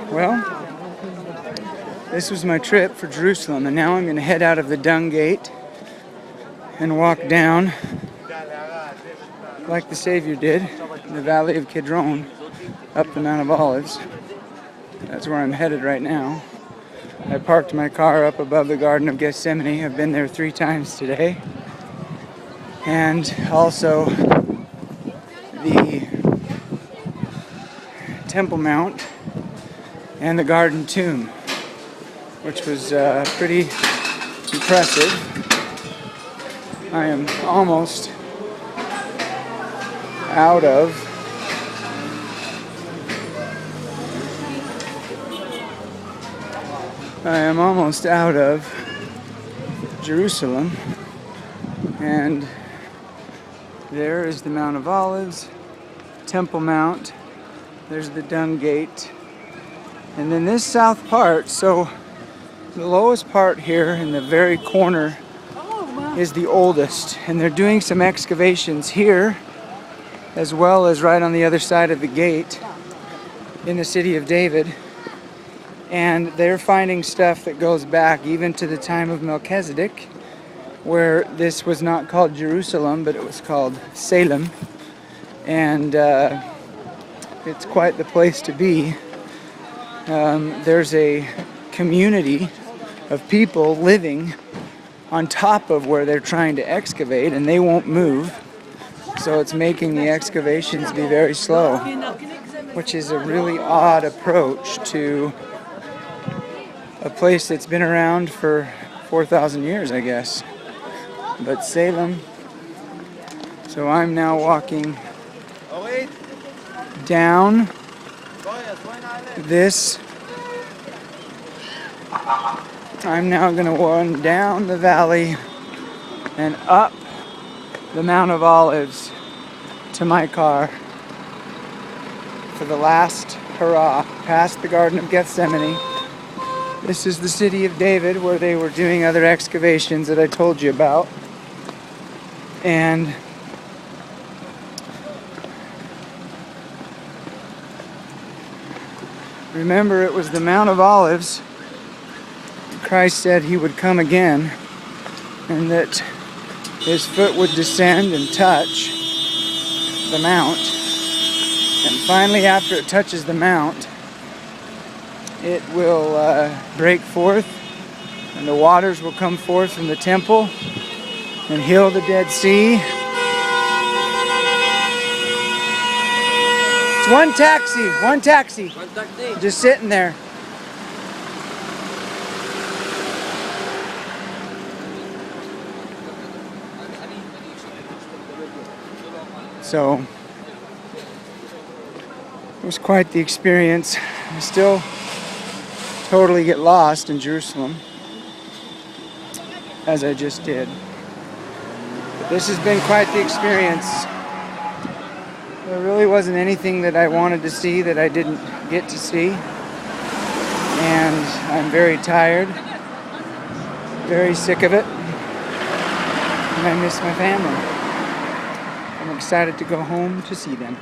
Well, this was my trip for Jerusalem, and now I'm going to head out of the Dung gate and walk down like the Savior did in the Valley of Kidron up the Mount of Olives. That's where I'm headed right now. I parked my car up above the Garden of Gethsemane. I've been there 3 times today. And also the Temple Mount and the Garden Tomb, which was pretty impressive. I am almost out of Jerusalem, and there is the Mount of Olives, Temple Mount, there's the Dung Gate, and then this south part, so the lowest part here in the very corner is the oldest, and they're doing some excavations here as well as right on the other side of the gate in the city of David, and they're finding stuff that goes back even to the time of Melchizedek, where this was not called Jerusalem but it was called Salem, and it's quite the place to be. There's a community of people living on top of where they're trying to excavate, and they won't move, so it's making the excavations be very slow, which is a really odd approach to a place that's been around for 4,000 years, I guess. But Salem. So I'm now walking down this. I'm now going to run down the valley and up the Mount of Olives to my car for the last hurrah, past the Garden of Gethsemane. This is the city of David, where they were doing other excavations that I told you about. And remember, it was the Mount of Olives. Christ said he would come again, and that his foot would descend and touch the mount. And finally, after it touches the mount, it will break forth, and the waters will come forth from the temple and heal the Dead Sea. It's one taxi. Just sitting there. So it was quite the experience. I still totally get lost in Jerusalem, as I just did. But this has been quite the experience. There really wasn't anything that I wanted to see that I didn't get to see. And I'm very tired, very sick of it, and I miss my family. I'm excited to go home to see them.